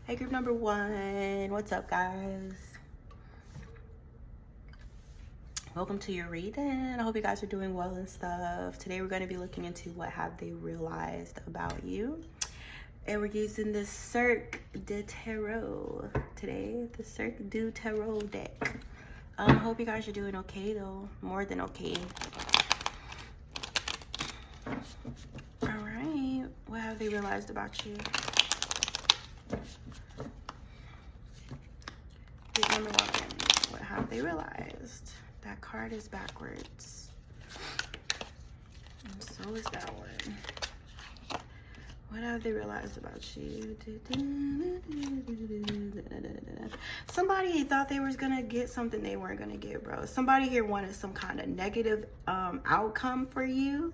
Hey, group number 1. What's up, guys? Welcome to your reading. I hope you guys are doing well and stuff. Today we're going to be looking into what have they realized about you. And we're using the Cirque de Tarot today. The Cirque du Tarot deck. Hope you guys are doing okay, though. More than okay. Alright. What have they realized about you? Group number 1. What have they realized? That card is backwards. And so is that one. What have they realized about you? Somebody thought they was gonna get something they weren't gonna get, bro. Somebody here wanted some kind of negative outcome for you.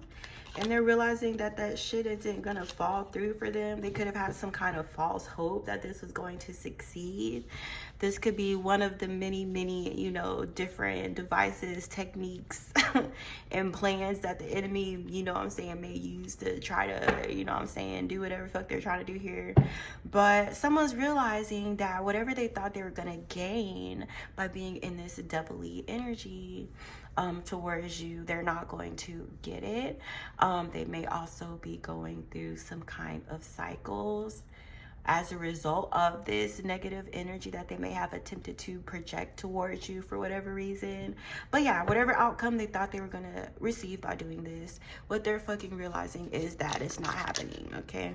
And they're realizing that that shit isn't gonna fall through for them. They could have had some kind of false hope that this was going to succeed. This could be one of the many, you know, different devices, techniques, and plans that the enemy, you know what I'm saying, may use to try to, you know what I'm saying, do whatever the fuck they're trying to do here. But someone's realizing that whatever they thought they were gonna gain by being in this devilly energy towards you, they're not going to get it. They may also be going through some kind of cycles as a result of this negative energy that they may have attempted to project towards you for whatever reason. But yeah, whatever outcome they thought they were gonna receive by doing this, what they're fucking realizing is that it's not happening, okay?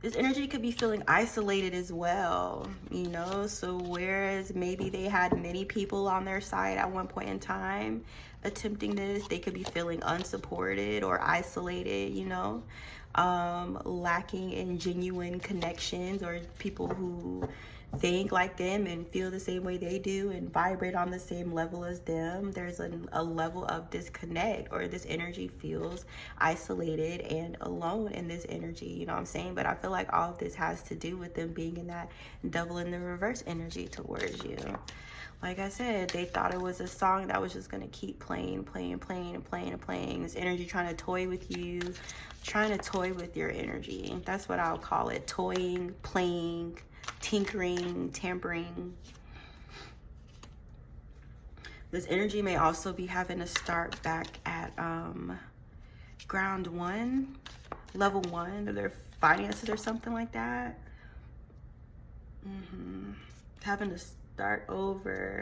This energy could be feeling isolated as well, you know? So whereas maybe they had many people on their side at one point in time attempting this, they could be feeling unsupported or isolated, you know? Lacking in genuine connections or people who think like them and feel the same way they do and vibrate on the same level as them. There's a level of disconnect, or this energy feels isolated and alone in this energy, you know what I'm saying? But I feel like all of this has to do with them being in that devil in the reverse energy towards you. Like I said, they thought it was a song that was just going to keep playing. This energy trying to toy with you, trying to toy with your energy. That's what I'll call it. Toying, playing, tinkering, tampering. This energy may also be having to start back at ground 1, level 1 of their finances or something like that. Having to start over.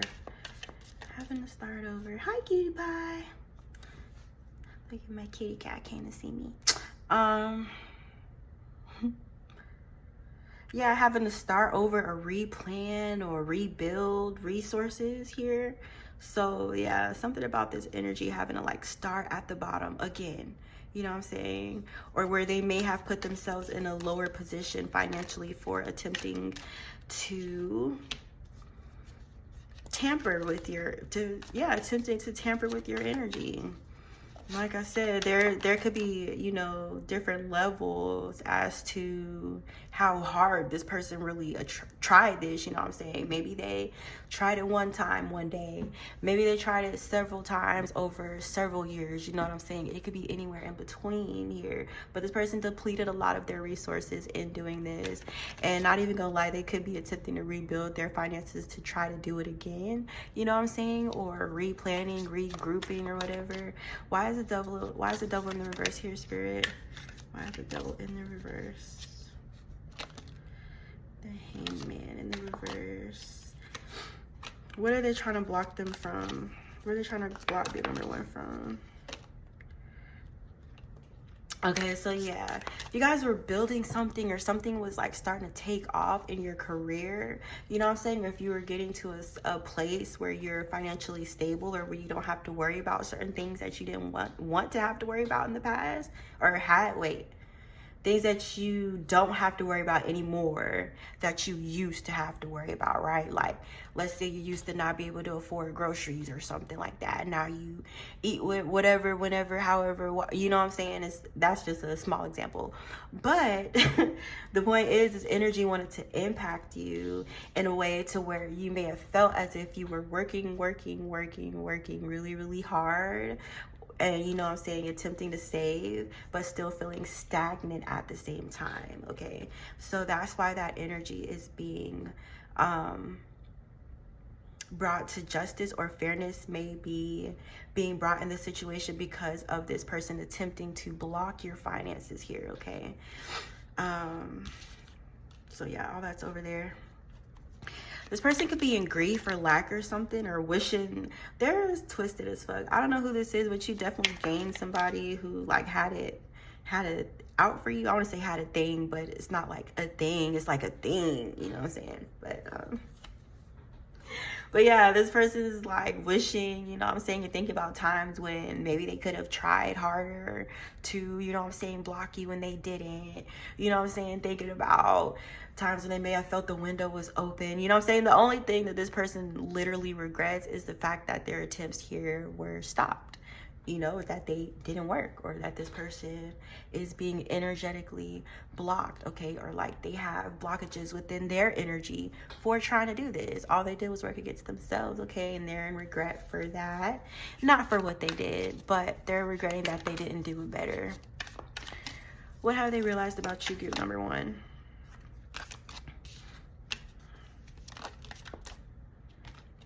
Hi, cutie pie. Look at my kitty cat came to see me. Yeah, having to start over or replan or rebuild resources here. So yeah, something about this energy having to like start at the bottom again, you know what I'm saying? Or where they may have put themselves in a lower position financially for attempting to tamper with your, attempting to tamper with your energy. Like I said, there could be, you know, different levels as to how hard this person really tried this, you know what I'm saying? Maybe they tried it one time, one day. Maybe they tried it several times over several years, you know what I'm saying? It could be anywhere in between here. But this person depleted a lot of their resources in doing this. And not even gonna lie, they could be attempting to rebuild their finances to try to do it again, you know what I'm saying? Or replanning, regrouping, or whatever. Why is the devil in the reverse here, Spirit? Why is the devil in the reverse? The Hangman in the reverse. What are they trying to block them from? Where are they trying to block the number 1 from? Okay, so yeah, you guys were building something, or something was like starting to take off in your career, you know what I'm saying? If you were getting to a place where you're financially stable, or where you don't have to worry about certain things that you didn't want to have to worry about in the past, or things that you don't have to worry about anymore that you used to have to worry about, right? Like, let's say you used to not be able to afford groceries or something like that. Now you eat with whatever, whenever, however, you know what I'm saying? That's just a small example. But the point is, this energy wanted to impact you in a way to where you may have felt as if you were working really, really hard and, you know what I'm saying, attempting to save, but still feeling stagnant at the same time, okay? So that's why that energy is being brought to justice, or fairness may be being brought in the situation because of this person attempting to block your finances here, okay? So yeah, all that's over there. This person could be in grief or lack or something, or wishing. They're twisted as fuck. I don't know who this is, but you definitely gained somebody who like had it out for you. I want to say had a thing, but it's not like a thing. It's like a thing, you know what I'm saying? But yeah, this person is like wishing, you know what I'm saying, and thinking about times when maybe they could have tried harder to, you know what I'm saying, block you when they didn't. You know what I'm saying? Thinking about times when they may have felt the window was open. You know what I'm saying? The only thing that this person literally regrets is the fact that their attempts here were stopped. You know, that they didn't work, or that this person is being energetically blocked, okay? Or like they have blockages within their energy for trying to do this. All they did was work against themselves, okay? And they're in regret for that. Not for what they did, but they're regretting that they didn't do it better. What have they realized about you, group number one?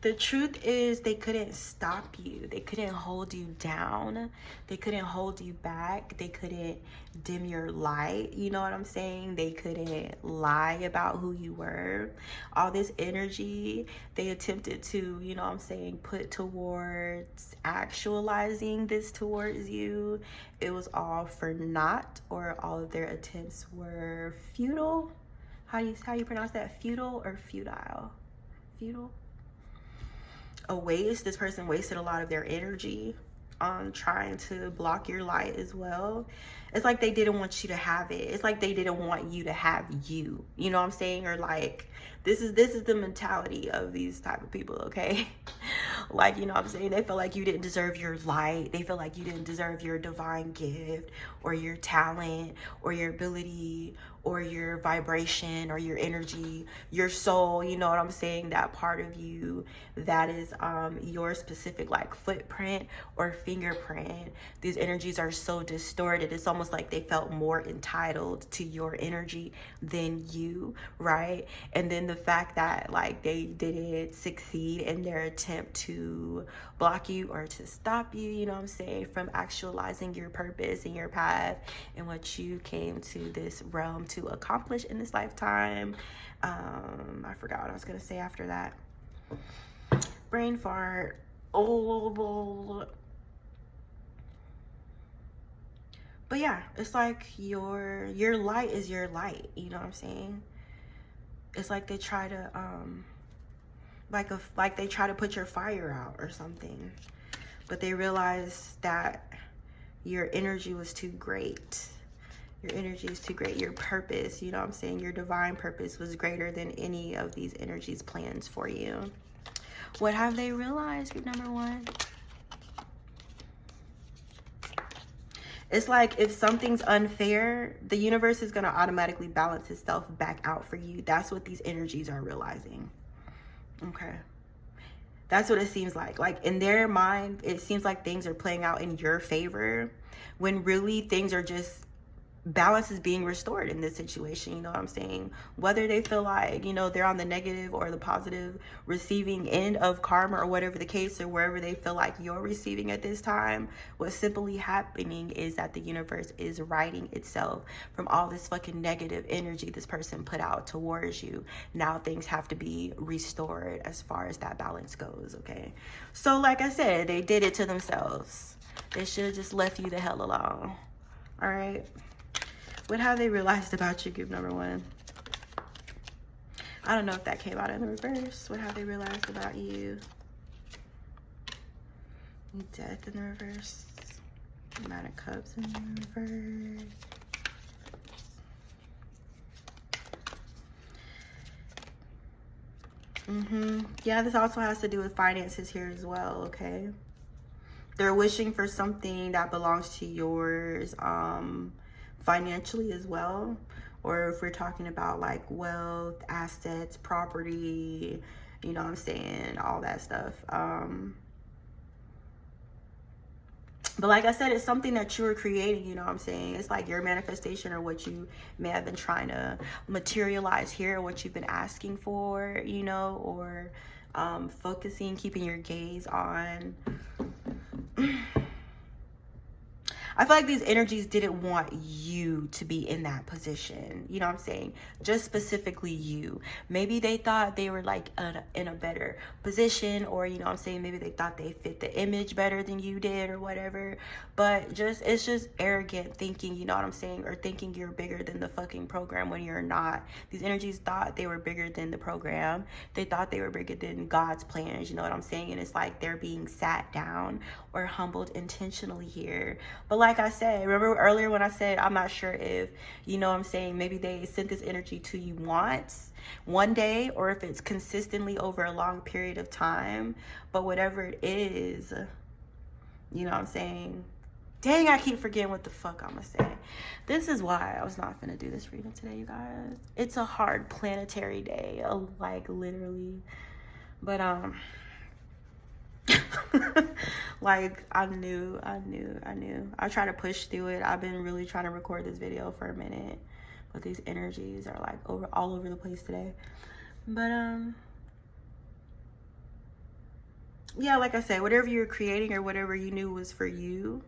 The truth is they couldn't stop you. They couldn't hold you down. They couldn't hold you back. They couldn't dim your light. You know what I'm saying? They couldn't lie about who you were. All this energy they attempted to, you know what I'm saying, put towards actualizing this towards you. It was all for naught, or all of their attempts were futile. How you pronounce that? Futile or futile? Futile? A waste. This person wasted a lot of their energy on trying to block your light as well. It's like they didn't want you to have it. It's like they didn't want you to have you. You know what I'm saying? Or like, this is the mentality of these type of people, okay? Like, you know what I'm saying? They feel like you didn't deserve your light. They feel like you didn't deserve your divine gift, or your talent, or your ability, or your vibration, or your energy, your soul. You know what I'm saying? That part of you that is your specific like footprint or fingerprint. These energies are so distorted. It's almost like they felt more entitled to your energy than you, right? And then the fact that like they didn't succeed in their attempt to block you or to stop you, you know what I'm saying, from actualizing your purpose and your path and what you came to this realm to accomplish in this lifetime. I forgot what I was gonna say after that. Brain fart. Oh, but yeah, it's like your light is your light, you know what I'm saying? It's like they try to like they try to put your fire out or something, but they realize that your energy was too great. Your energy is too great. Your purpose, you know what I'm saying, your divine purpose was greater than any of these energies' plans for you. What have they realized, group number one? It's like if something's unfair, the universe is going to automatically balance itself back out for you. That's what these energies are realizing. Okay. That's what it seems like. Like in their mind, it seems like things are playing out in your favor, when really things are just, balance is being restored in this situation, you know what I'm saying? Whether they feel like, you know, they're on the negative or the positive receiving end of karma or whatever the case, or wherever they feel like you're receiving at this time, what's simply happening is that the universe is righting itself from all this fucking negative energy this person put out towards you. Now things have to be restored as far as that balance goes, okay? So like I said, they did it to themselves. They should have just left you the hell alone. All right? What have they realized about you, group number one? I don't know if that came out in the reverse. What have they realized about you? Death in the reverse. Nine of Cups in the reverse. Yeah, this also has to do with finances here as well, okay? They're wishing for something that belongs to yours, financially as well, or if we're talking about like wealth, assets, property, you know what I'm saying, all that stuff. But like I said, it's something that you were creating, you know what I'm saying? It's like your manifestation or what you may have been trying to materialize here, or what you've been asking for, you know, or focusing, keeping your gaze on. I feel like these energies didn't want you to be in that position. You know what I'm saying? Just specifically you. Maybe they thought they were like in a better position, or, you know what I'm saying, maybe they thought they fit the image better than you did or whatever. But it's just arrogant thinking, you know what I'm saying? Or thinking you're bigger than the fucking program when you're not. These energies thought they were bigger than the program. They thought they were bigger than God's plans, you know what I'm saying? And it's like they're being sat down or humbled intentionally here. But like I said, remember earlier when I said I'm not sure if, you know what I'm saying, maybe they sent this energy to you once, one day, or if it's consistently over a long period of time. But whatever it is, you know what I'm saying? Dang, I keep forgetting what the fuck I'm gonna say. This is why I was not gonna do this reading today, you guys. It's a hard planetary day, like literally. But like I knew. I try to push through it. I've been really trying to record this video for a minute, but these energies are like all over the place today. But yeah, like I said, whatever you're creating or whatever you knew was for you,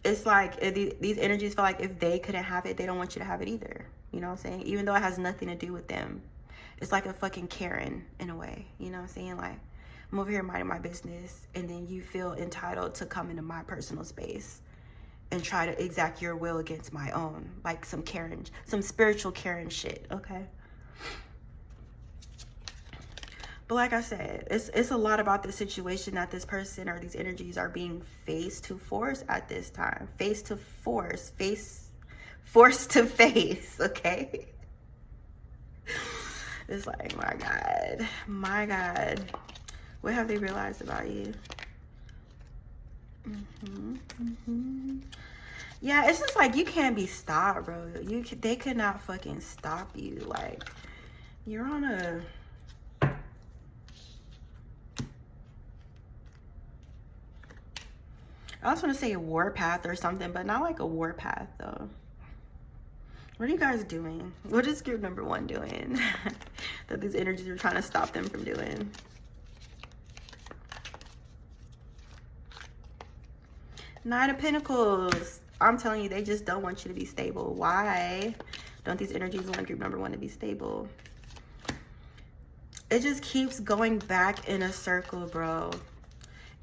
it's like these energies feel like if they couldn't have it, they don't want you to have it either. You know what I'm saying? Even though it has nothing to do with them. It's like a fucking Karen in a way. You know what I'm saying? Like, I'm over here minding my business, and then you feel entitled to come into my personal space and try to exact your will against my own. Like some Karen, some spiritual Karen shit, okay? But like I said, it's a lot about the situation that this person or these energies are being faced to force at this time. Forced to face, okay? It's like, my God, what have they realized about you? Yeah, it's just like you can't be stopped, bro. They could not fucking stop you. Like, you're on a I was gonna say a warpath or something, but not like a warpath though. What are you guys doing? What is group number 1 doing that these energies are trying to stop them from doing? Nine of Pentacles. I'm telling you, they just don't want you to be stable. Why don't these energies want group number 1 to be stable? It just keeps going back in a circle, bro.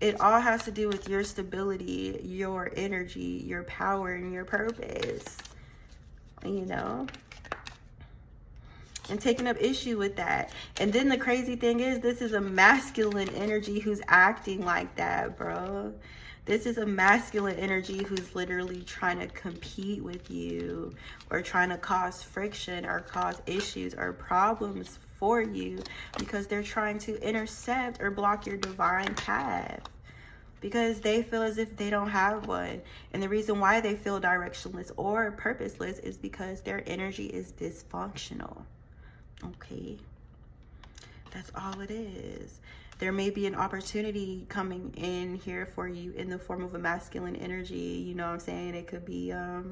It all has to do with your stability, your energy, your power, and your purpose. You know, and taking up issue with that. And then the crazy thing is, this is a masculine energy who's acting like that, bro. This is a masculine energy who's literally trying to compete with you, or trying to cause friction or cause issues or problems for you, because they're trying to intercept or block your divine path. Because they feel as if they don't have one. And the reason why they feel directionless or purposeless is because their energy is dysfunctional. Okay? That's all it is. There may be an opportunity coming in here for you in the form of a masculine energy. You know what I'm saying? It could be a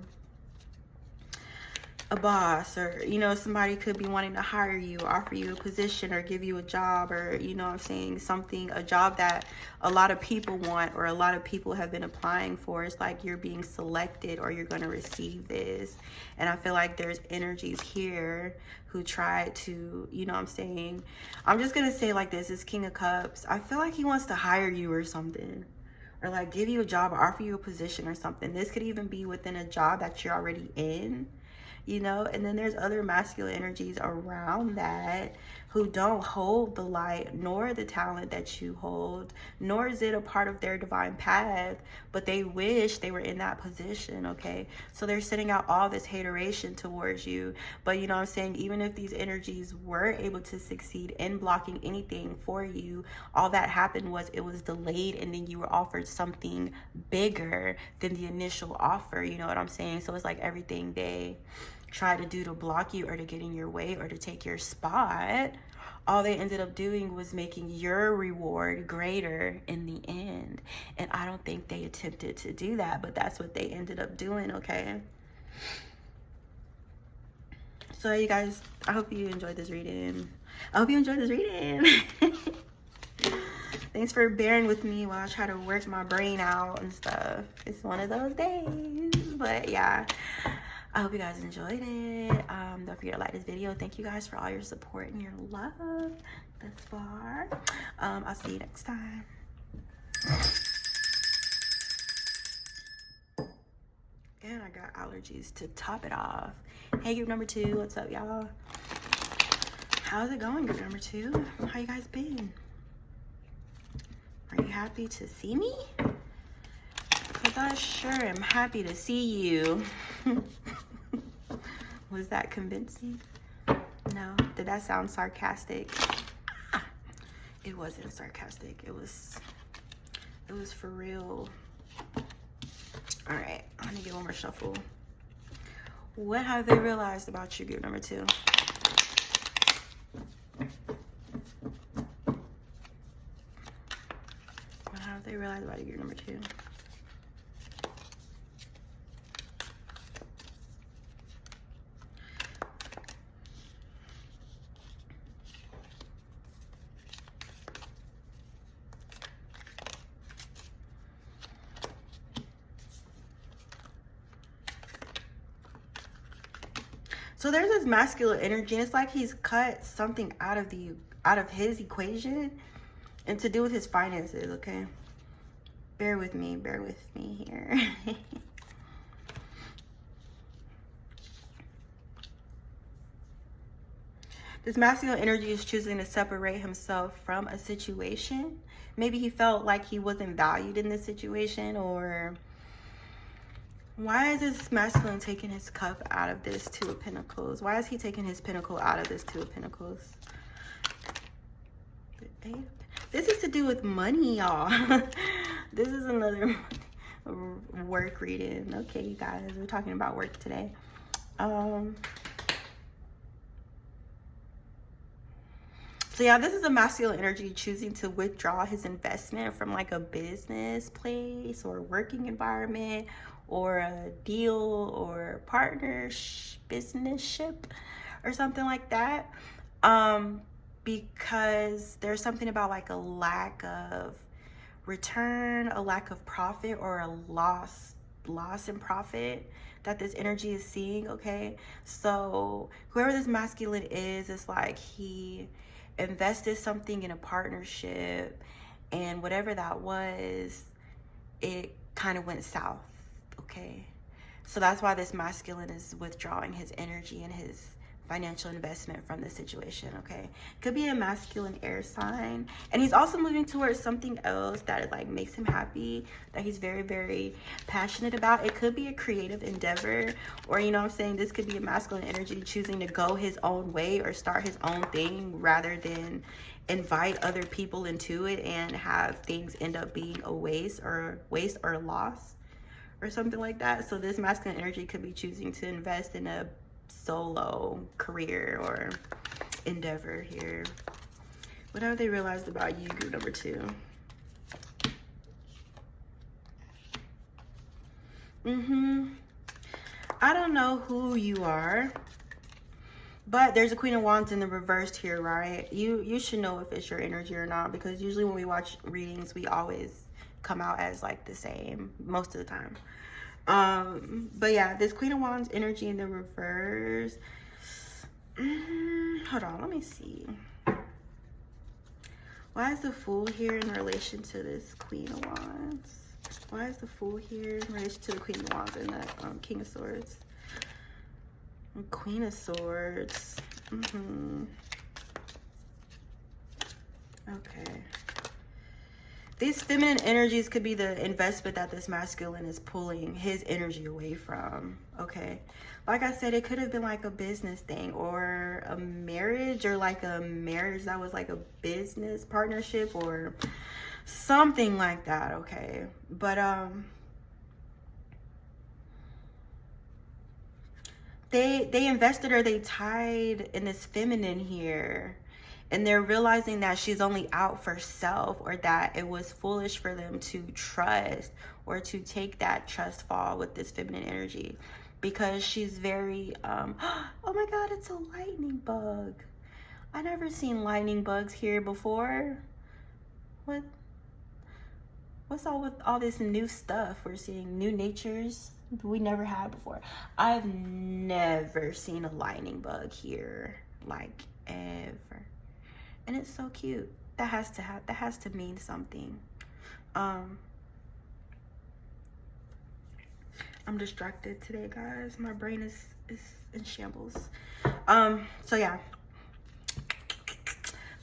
boss, or, you know, somebody could be wanting to hire you, offer you a position, or give you a job, or, you know what I'm saying, something, a job that a lot of people want, or a lot of people have been applying for. It's like you're being selected, or you're going to receive this. And I feel like there's energies here who try to, you know what I'm saying, I'm just going to say like this, is King of Cups. I feel like he wants to hire you or something, or like give you a job, or offer you a position or something. This could even be within a job that you're already in. You know, and then there's other masculine energies around that who don't hold the light nor the talent that you hold, nor is it a part of their divine path, but they wish they were in that position, okay? So they're sending out all this hateration towards you. But you know what I'm saying, even if these energies were able to succeed in blocking anything for you, all that happened was it was delayed, and then you were offered something bigger than the initial offer, you know what I'm saying? So it's like everything they try to do to block you, or to get in your way, or to take your spot, all they ended up doing was making your reward greater in the end. And I don't think they attempted to do that, but that's what they ended up doing, okay? So you guys, I hope you enjoyed this reading. Thanks for bearing with me while I try to work my brain out and stuff. It's one of those days. But yeah, I hope you guys enjoyed it. Don't forget to like this video. Thank you guys for all your support and your love thus far. I'll see you next time. And I got allergies to top it off. Hey, group number 2, what's up, y'all? How's it going, group number 2? How you guys been? Are you happy to see me? Because I sure am happy to see you. Was that convincing? No? Did that sound sarcastic? It wasn't sarcastic. It was for real. All right, let me get one more shuffle. What have they realized about you, group number 2? What have they realized about you, group number 2? So there's this masculine energy, and it's like he's cut something out of his equation and to do with his finances, okay? Bear with me here. This masculine energy is choosing to separate himself from a situation. Maybe he felt like he wasn't valued in this situation, or why is this masculine taking his cup out of this 2 of Pentacles? Why is he taking his pentacle out of this 2 of Pentacles? This is to do with money, y'all. This is another work reading. Okay, you guys, we're talking about work today. So yeah, this is a masculine energy choosing to withdraw his investment from like a business place or working environment or a deal or partnership, businessship or something like that. Because there's something about like a lack of return, a lack of profit, or a loss in profit that this energy is seeing, okay? So whoever this masculine is, it's like he invested something in a partnership, and whatever that was, it kind of went south, okay? So that's why this masculine is withdrawing his energy and his financial investment from the situation, okay? Could be a masculine air sign, and he's also moving towards something else that like makes him happy, that he's very, very passionate about. It could be a creative endeavor, or you know what I'm saying, this could be a masculine energy choosing to go his own way or start his own thing rather than invite other people into it and have things end up being a waste or loss or something like that. So this masculine energy could be choosing to invest in a solo career or endeavor here. What have they realized about you, group number 2? I don't know who you are, but there's a Queen of Wands in the reversed here, right? You should know if it's your energy or not, because usually when we watch readings, we always come out as like the same most of the time. But yeah, this Queen of Wands energy in the reverse. Hold on, let me see. Why is the Fool here in relation to this Queen of Wands? Why is the Fool here in relation to the Queen of Wands and the King of Swords? And Queen of Swords. Okay. These feminine energies could be the investment that this masculine is pulling his energy away from, okay? Like I said, it could have been like a business thing or a marriage, or like a marriage that was like a business partnership or something like that, okay? But they invested, or they tied in this feminine here. And they're realizing that she's only out for self, or that it was foolish for them to trust or to take that trust fall with this feminine energy, because she's very oh my god, it's a lightning bug. I never seen lightning bugs here before. What's all with all this new stuff we're seeing? New natures we never had before. I've never seen a lightning bug here, like, ever. And it's so cute. That has to mean something. I'm distracted today, guys. My brain is in shambles. So yeah,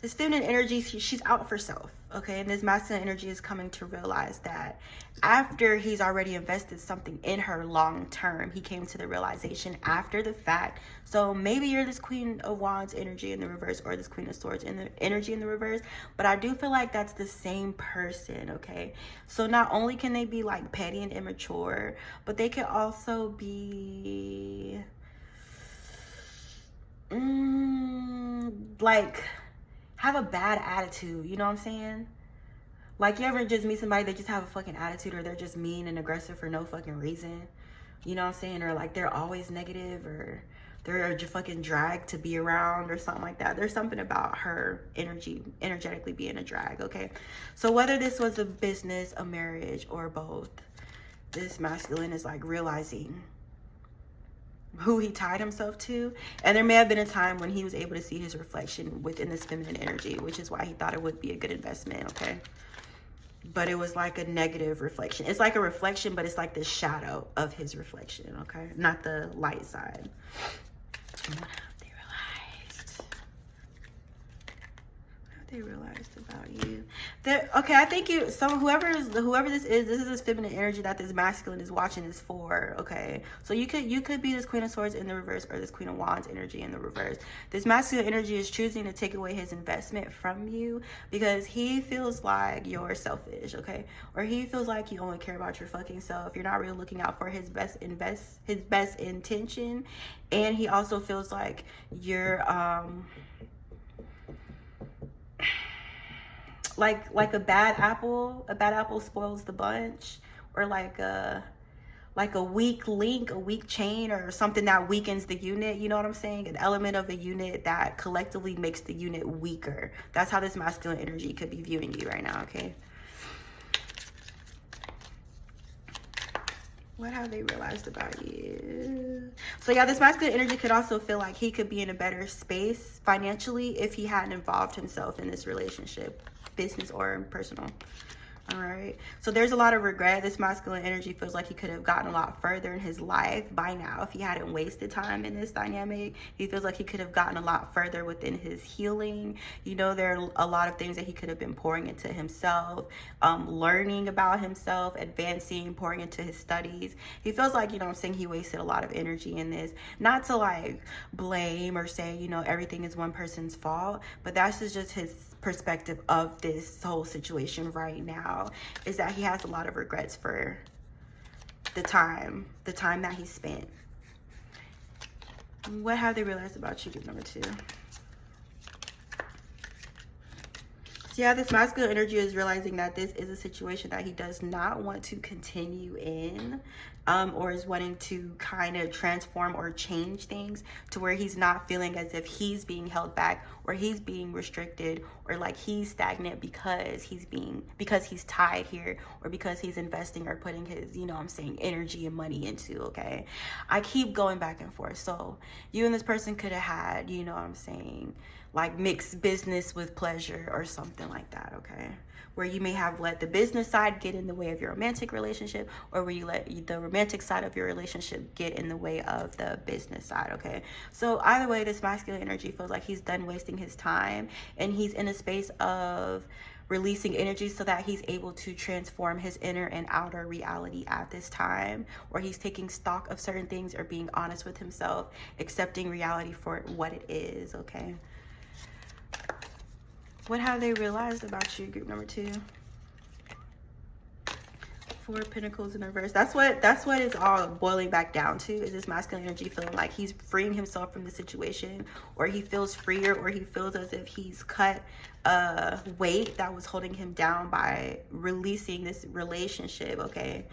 this feminine energy, she's out for self, okay? And this masculine energy is coming to realize that after he's already invested something in her long term, he came to the realization after the fact. So maybe you're this Queen of Wands energy in the reverse, or this Queen of Swords in the energy in the reverse, but I do feel like that's the same person, okay? So not only can they be like petty and immature, but they can also be like have a bad attitude, you know what I'm saying? Like, you ever just meet somebody that just have a fucking attitude, or they're just mean and aggressive for no fucking reason, you know what I'm saying? Or like they're always negative, or they're just fucking drag to be around, or something like that. There's something about her energetically being a drag, okay? So whether this was a business, a marriage, or both, this masculine is like realizing who he tied himself to. And there may have been a time when he was able to see his reflection within this feminine energy, which is why he thought it would be a good investment, okay? But it was like a negative reflection. It's like a reflection, but it's like the shadow of his reflection, okay? Not the light side. What have they realized about you? Okay, I think whoever this is this feminine energy that this masculine is watching is for, okay? So you could be this Queen of Swords in the reverse, or this Queen of Wands energy in the reverse. This masculine energy is choosing to take away his investment from you because he feels like you're selfish, okay? Or he feels like you only care about your fucking self. You're not really looking out for his best intention. And he also feels like you're like a bad apple spoils the bunch, or like a weak link, a weak chain, or something that weakens the unit, you know what I'm saying? An element of the unit that collectively makes the unit weaker. That's how this masculine energy could be viewing you right now, okay? What have they realized about you? So yeah, this masculine energy could also feel like he could be in a better space financially if he hadn't involved himself in this relationship, business or personal. All right, so there's a lot of regret. This masculine energy feels like he could have gotten a lot further in his life by now if he hadn't wasted time in this dynamic. He feels like he could have gotten a lot further within his healing. You know, there are a lot of things that he could have been pouring into himself, learning about himself, advancing, pouring into his studies. He feels like, you know what I'm saying, he wasted a lot of energy in this. Not to like blame or say, you know, everything is one person's fault, but that's just his perspective of this whole situation right now, is that he has a lot of regrets for the time that he spent. What have they realized about you, group number 2? So yeah, this masculine energy is realizing that this is a situation that he does not want to continue in, or is wanting to kind of transform or change things to where he's not feeling as if he's being held back, or he's being restricted, or like he's stagnant because he's tied here, or because he's investing or putting his, you know what I'm saying, energy and money into, okay? I keep going back and forth. So you and this person could have had, you know what I'm saying, like mixed business with pleasure or something like that, okay? Where you may have let the business side get in the way of your romantic relationship, or where you let the romantic side of your relationship get in the way of the business side, okay? So either way, this masculine energy feels like he's done wasting his time, and he's in a space of releasing energy so that he's able to transform his inner and outer reality at this time, where he's taking stock of certain things or being honest with himself, accepting reality for what it is, okay? What have they realized about you, group number 2? Four of Pentacles in reverse. That's what it's all boiling back down to, is this masculine energy feeling like he's freeing himself from the situation, or he feels freer, or he feels as if he's cut weight that was holding him down by releasing this relationship. Okay.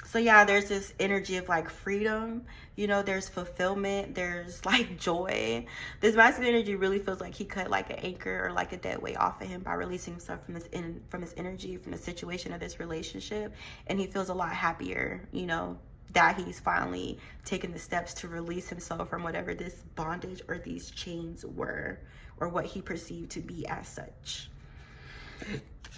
So yeah, there's this energy of like freedom, you know, there's fulfillment, there's like joy. This masculine energy really feels like he cut like an anchor or like a dead weight off of him by releasing himself from this energy, from the situation of this relationship. And he feels a lot happier, you know, that he's finally taken the steps to release himself from whatever this bondage or these chains were, or what he perceived to be as such.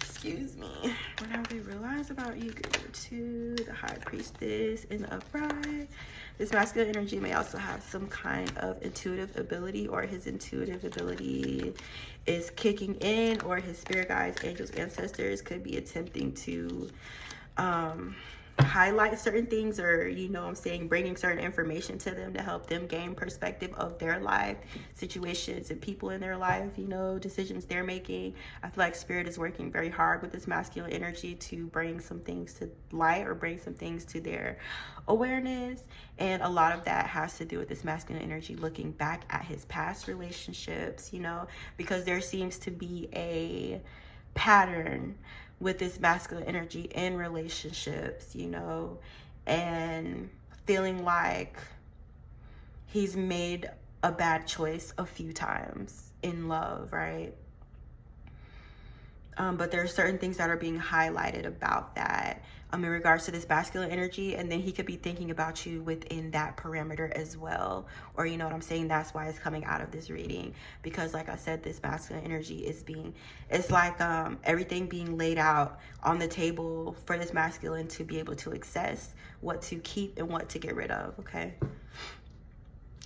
Excuse me. What have they realized about you? Good number 2, the High Priestess in the upright. This masculine energy may also have some kind of intuitive ability, or his intuitive ability is kicking in, or his spirit guides, angels, ancestors could be attempting to highlight certain things, or, you know what I'm saying, bringing certain information to them to help them gain perspective of their life, situations and people in their life, you know, decisions they're making. I feel like spirit is working very hard with this masculine energy to bring some things to light, or bring some things to their awareness. And a lot of that has to do with this masculine energy looking back at his past relationships, you know, because there seems to be a pattern with this masculine energy in relationships, you know, and feeling like he's made a bad choice a few times in love, right? But there are certain things that are being highlighted about that in regards to this masculine energy, and then he could be thinking about you within that parameter as well, or, you know what I'm saying, that's why it's coming out of this reading, because like I said, this masculine energy is it's like everything being laid out on the table for this masculine to be able to access what to keep and what to get rid of, okay,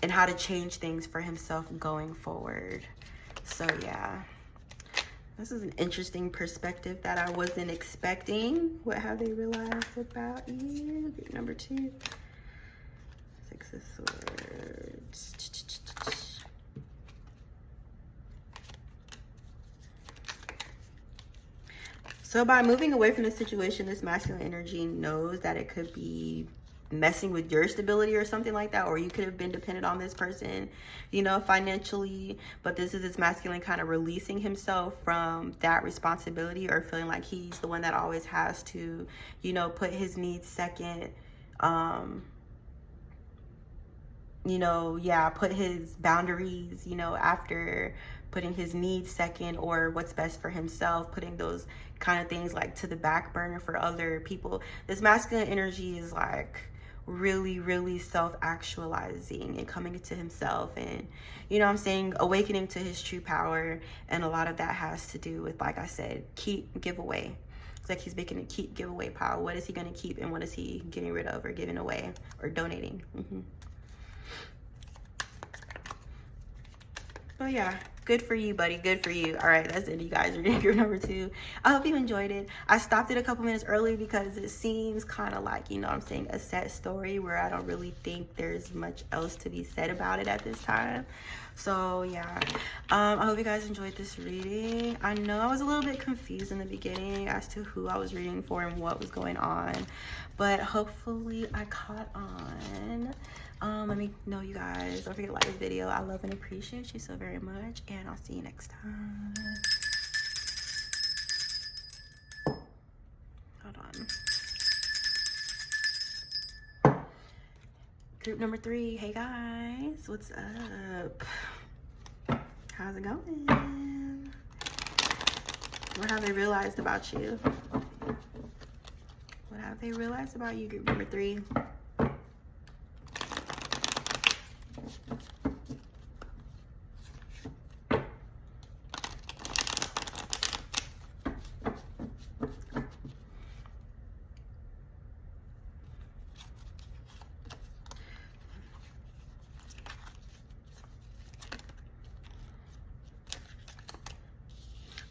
and how to change things for himself going forward. So yeah, this is an interesting perspective that I wasn't expecting. What have they realized about you? Group number 2. 6 of Swords. So by moving away from the situation, this masculine energy knows that it could be messing with your stability or something like that, or you could have been dependent on this person, you know, financially, but this is this masculine kind of releasing himself from that responsibility, or feeling like he's the one that always has to, you know, put his needs second, you know, yeah, put his boundaries, you know, after putting his needs second, or what's best for himself, putting those kind of things like to the back burner for other people. This masculine energy is like really self-actualizing and coming into himself, and, you know what I'm saying, awakening to his true power. And a lot of that has to do with, like I said, give away. It's like he's making a give away pile. What is he going to keep, and what is he getting rid of, or giving away, or donating? So yeah, good for you, buddy. Good for you. All right, that's it, you guys. Reading group number 2. I hope you enjoyed it. I stopped it a couple minutes early because it seems kind of like, you know what I'm saying, a set story where I don't really think there's much else to be said about it at this time. So yeah, I hope you guys enjoyed this reading. I know I was a little bit confused in the beginning as to who I was reading for and what was going on, but hopefully I caught on. Let me know, you guys. Don't forget to like this video. I love and appreciate you so very much, and I'll see you next time. Hold on. Group number 3. Hey guys, what's up? How's it going? What have they realized about you? What have they realized about you, group number 3?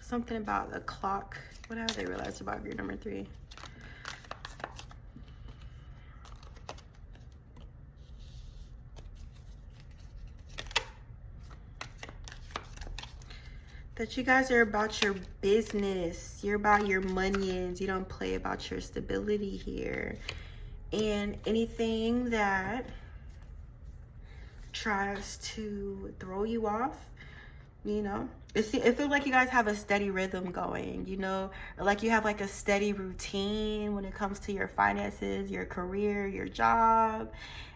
Something about the clock. What have they realized about group number 3? That you guys are about your business. You're about your monions. You don't play about your stability here. And anything that tries to throw you off, you know, it feels like you guys have a steady rhythm going, you know, like you have like a steady routine when it comes to your finances, your career, your job.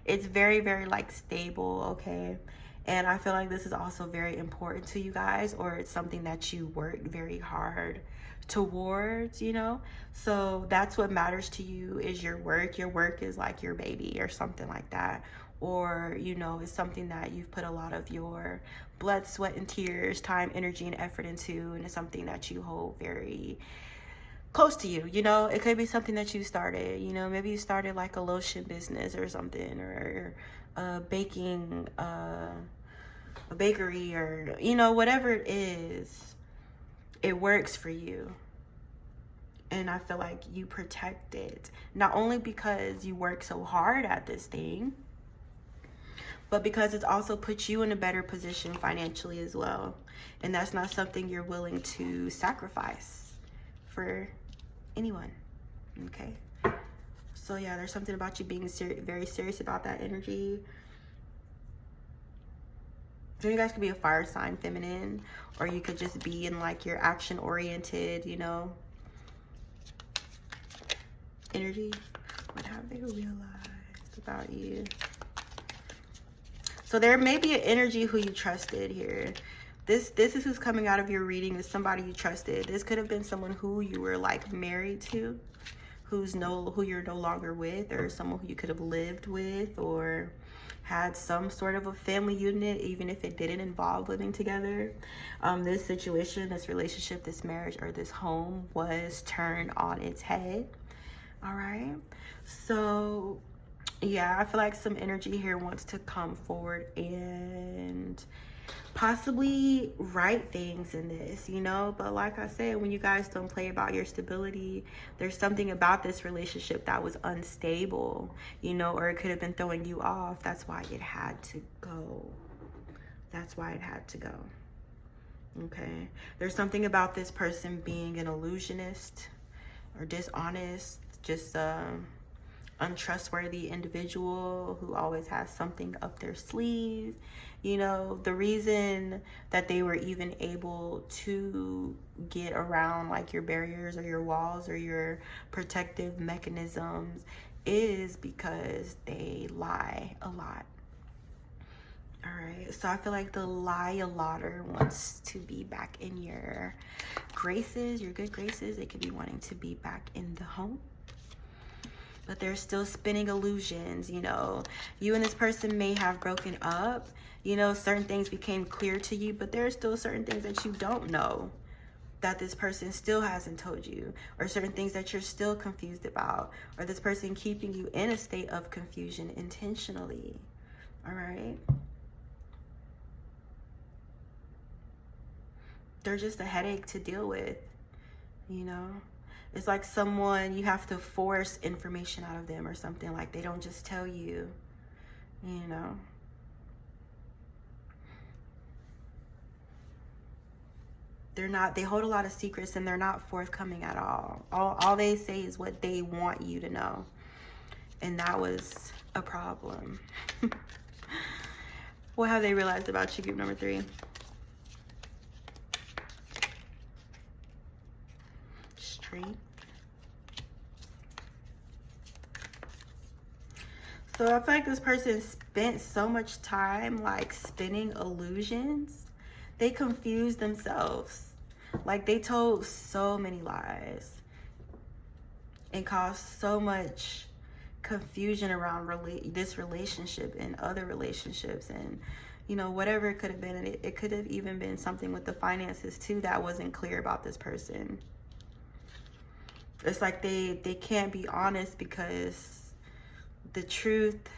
It's very, very like stable, okay? And I feel like this is also very important to you guys, or it's something that you work very hard towards, you know? So that's what matters to you, is your work. Your work is like your baby or something like that. Or, you know, it's something that you've put a lot of your blood, sweat, and tears, time, energy, and effort into, and it's something that you hold very close to you. You know, it could be something that you started, you know, maybe you started like a lotion business or something, or baking, a bakery, or, you know, whatever it is, it works for you. And I feel like you protect it, not only because you work so hard at this thing, but because it's also put you in a better position financially as well. And that's not something you're willing to sacrifice for anyone, okay? So yeah, there's something about you being very serious about that energy. So you guys could be a fire sign, feminine, or you could just be in like your action oriented, you know, energy. What have they realized about you? So there may be an energy who you trusted here. This is who's coming out of your reading, is somebody you trusted. This could have been someone who you were like married to, who you're no longer with, or someone who you could have lived with, or had some sort of a family unit, even if it didn't involve living together. This situation, this relationship, this marriage, or this home was turned on its head. All right. So yeah, I feel like some energy here wants to come forward and possibly right things in this, you know. But like I said, when you guys don't play about your stability, there's something about this relationship that was unstable, you know, or it could have been throwing you off. That's why it had to go. That's why it had to go. Okay. There's something about this person being an illusionist or dishonest, just untrustworthy individual who always has something up their sleeve. You know, the reason that they were even able to get around like your barriers or your walls or your protective mechanisms is because they lie a lot. All right, so I feel like the lie-a-lotter wants to be back in your graces, your good graces. They could be wanting to be back in the home, but they're still spinning illusions. You know, you and this person may have broken up. You know, certain things became clear to you, but there are still certain things that you don't know that this person still hasn't told you, or certain things that you're still confused about, or this person keeping you in a state of confusion intentionally. All right. They're just a headache to deal with, you know. It's like someone, you have to force information out of them or something. Like they don't just tell you, you know. They hold a lot of secrets and they're not forthcoming at all. All they say is what they want you to know. And that was a problem. What have they realized about you, group number 3? Strength. So I feel like this person spent so much time like spinning illusions. They confused themselves. Like they told so many lies and caused so much confusion around this relationship and other relationships, and you know, whatever it could have been. And it could have even been something with the finances too that wasn't clear about this person. It's like they can't be honest because the truth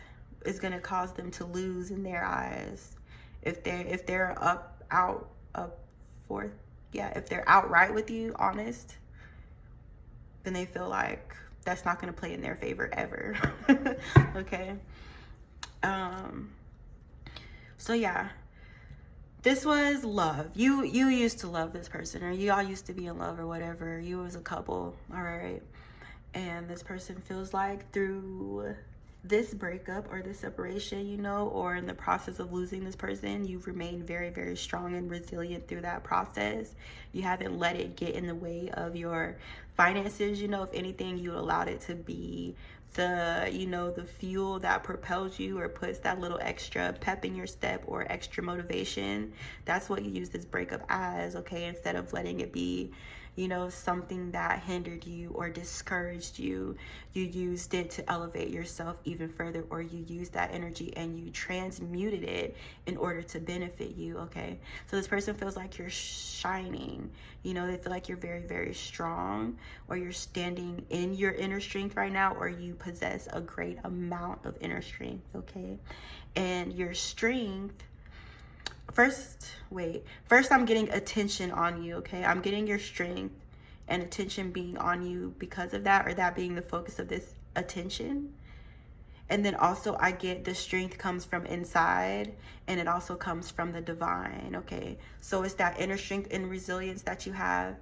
is going to cause them to lose in their eyes. If they're if they're outright with you, honest, then they feel like that's not going to play in their favor ever. Okay. So yeah, This was love. You used to love this person, or you all used to be in love, or whatever. You was a couple, all right? And this person feels like through this breakup or this separation, you know, or in the process of losing this person, you've remained very, very strong and resilient through that process. You haven't let it get in the way of your finances. You know, if anything, you allowed it to be the, you know, the fuel that propels you or puts that little extra pep in your step or extra motivation. That's what you use this breakup as, okay? Instead of letting it be, you know, something that hindered you or discouraged you, you used it to elevate yourself even further, or you used that energy and you transmuted it in order to benefit you, okay? So this person feels like you're shining, you know, they feel like you're very, very strong, or you're standing in your inner strength right now, or you possess a great amount of inner strength, okay? And your strength, First, I'm getting attention on you, okay? I'm getting your strength and attention being on you because of that, or that being the focus of this attention. And then also I get the strength comes from inside, and it also comes from the divine, okay? So it's that inner strength and resilience that you have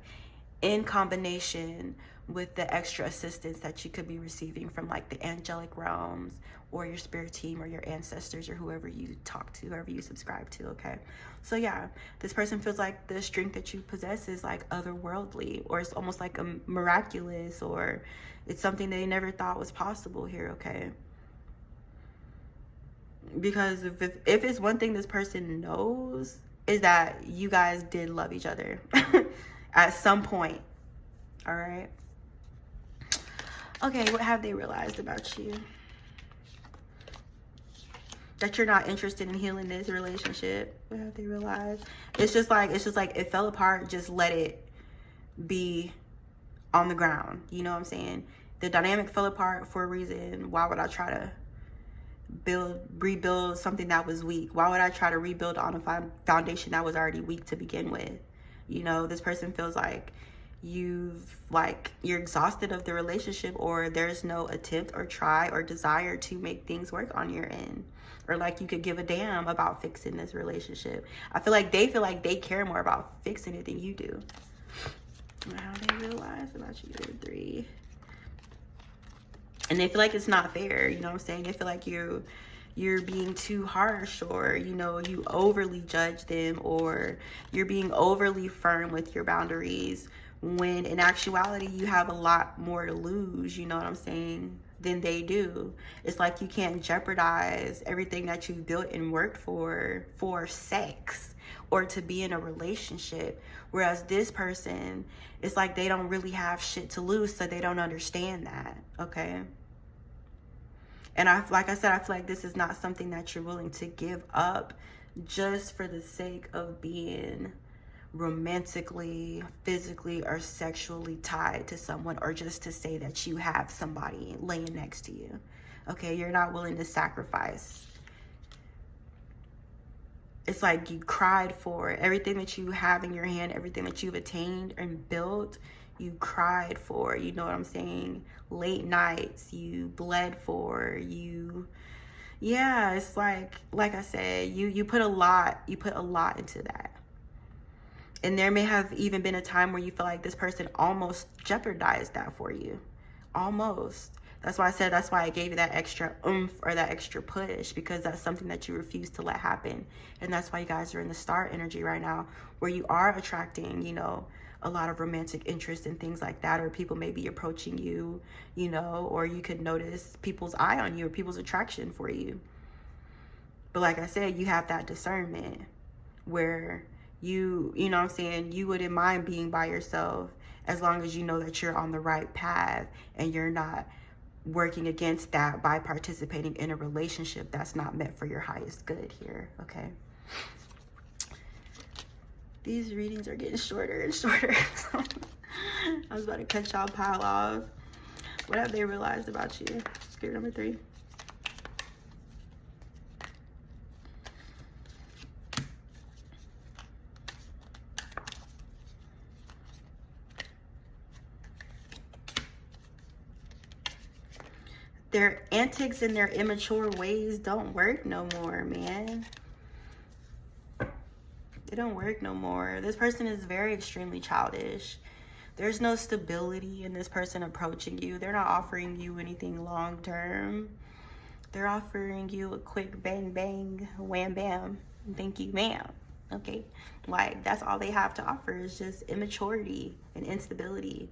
in combination with the extra assistance that you could be receiving from like the angelic realms, or your spirit team, or your ancestors, or whoever you talk to, whoever you subscribe to, okay? So yeah, this person feels like the strength that you possess is like otherworldly, or it's almost like a miraculous, or it's something they never thought was possible here, okay? Because if it's one thing this person knows, is that you guys did love each other at some point, all right? Okay, what have they realized about you? That you're not interested in healing this relationship. What have they realized? It's just like it fell apart. Just let it be on the ground. You know what I'm saying? The dynamic fell apart for a reason. Why would I try to rebuild something that was weak? Why would I try to rebuild on a foundation that was already weak to begin with? You know, this person feels like you're exhausted of the relationship, or there's no attempt or try or desire to make things work on your end, or like you could give a damn about fixing this relationship. I feel like they care more about fixing it than you do. How they realize about you, 3. And they feel like it's not fair, you know what I'm saying? They feel like you're being too harsh, or, you know, you overly judge them, or you're being overly firm with your boundaries, when in actuality you have a lot more to lose, you know what I'm saying, than they do. It's like you can't jeopardize everything that you've built and worked for sex, or to be in a relationship. Whereas this person, it's like they don't really have shit to lose, so they don't understand that, okay? And like I said, I feel like this is not something that you're willing to give up just for the sake of being romantically, physically, or sexually tied to someone, or just to say that you have somebody laying next to you, okay? You're not willing to sacrifice. It's like you cried for everything that you have in your hand, everything that you've attained and built. You cried for, you know what I'm saying? Late nights, you bled for, yeah, it's like I said, you put a lot into that. And there may have even been a time where you feel like this person almost jeopardized that for you. Almost. That's why I gave you that extra oomph, or that extra push, because that's something that you refuse to let happen. And that's why you guys are in the star energy right now, where you are attracting, you know, a lot of romantic interest and things like that, or people may be approaching you, you know, or you could notice people's eye on you, or people's attraction for you. But like I said, you have that discernment where you know what I'm saying, you wouldn't mind being by yourself as long as you know that you're on the right path, and you're not working against that by participating in a relationship that's not meant for your highest good here, okay? These readings are getting shorter and shorter. I was about to cut y'all pile off. What have they realized about you? Spirit number 3. Their antics and their immature ways don't work no more, man. It don't work no more. This person is very extremely childish. There's no stability in this person approaching you. They're not offering you anything long term. They're offering you a quick bang bang, wham bam, thank you ma'am. Okay, like that's all they have to offer is just immaturity and instability.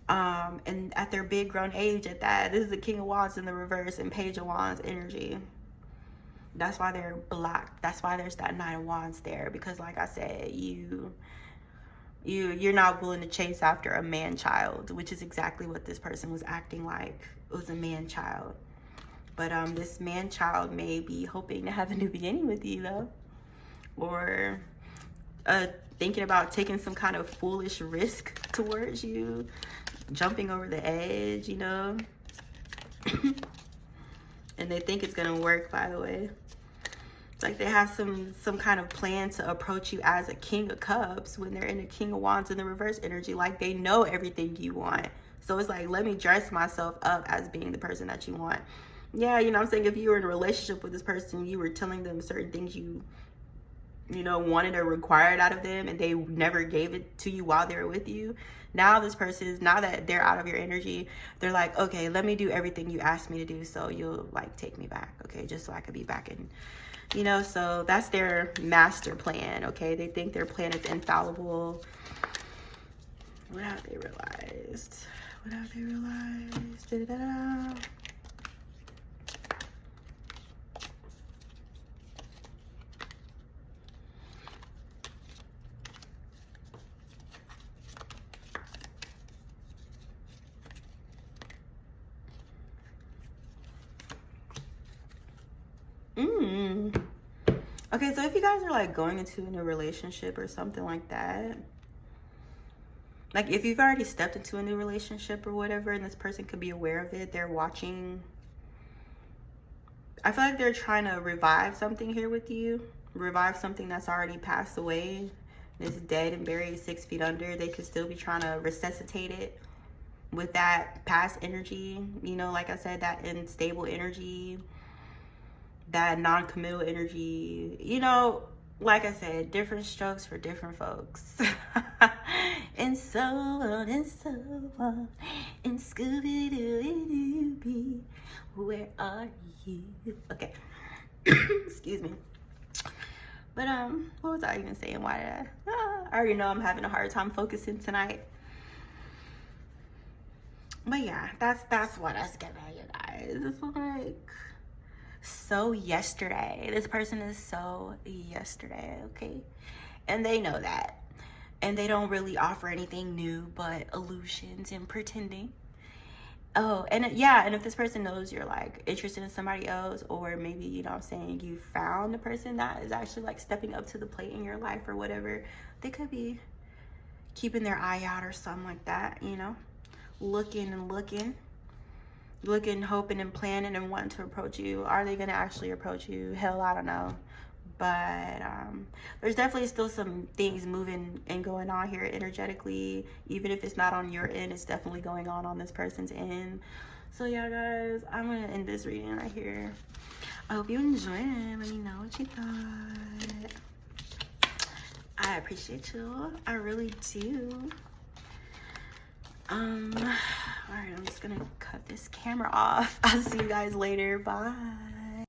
And at their big grown age at that, this is the King of Wands in the reverse and Page of Wands energy. That's why they're blocked. That's why there's that Knight of Wands there, because like I said, you're not willing to chase after a man child, which is exactly what this person was acting like. It was a man child. But this man child may be hoping to have a new beginning with you though, or thinking about taking some kind of foolish risk towards you, jumping over the edge, you know. And they think it's gonna work, by the way. It's like they have some kind of plan to approach you as a King of Cups when they're in the King of Wands in the reverse energy. Like they know everything you want. So it's like, let me dress myself up as being the person that you want. Yeah, you know what I'm saying? If you were in a relationship with this person, you were telling them certain things you know, wanted or required out of them, and they never gave it to you while they were with you. Now this person is, now that they're out of your energy, they're like, okay, let me do everything you asked me to do, so you'll like take me back, okay, just so I could be back in, you know. So that's their master plan, okay? They think their plan is infallible. What have they realized? What have they realized? Da-da-da-da. Okay, so if you guys are like going into a new relationship or something like that, like if you've already stepped into a new relationship or whatever, and this person could be aware of it, they're watching. I feel like they're trying to revive something here with you, revive something that's already passed away. It's dead and buried 6 feet under. They could still be trying to resuscitate it with that past energy, you know, like I said, that unstable energy, that non-committal energy, you know. Like I said, different strokes for different folks. And so on and so on. And Scooby-Doo-Doo-Bee, where are you? Okay. Excuse me. But what was I even saying? Why did I already know I'm having a hard time focusing tonight. But yeah, that's what I was getting at, you guys. It's like so yesterday. This person is so yesterday, okay? And they know that. And they don't really offer anything new but illusions and pretending. Oh, and yeah, and if this person knows you're like interested in somebody else, or maybe, you know what I'm saying, you found the person that is actually like stepping up to the plate in your life or whatever, they could be keeping their eye out or something like that, you know? Looking, hoping and planning and wanting to approach you. Are they going to actually approach you? Hell, I don't know. But there's definitely still some things moving and going on here energetically. Even if it's not on your end, it's definitely going on this person's end. So yeah, guys, I'm going to end this reading right here. I hope you enjoyed it. Let me know what you thought. I appreciate you. I really do. All right, I'm just gonna cut this camera off. I'll see you guys later. Bye.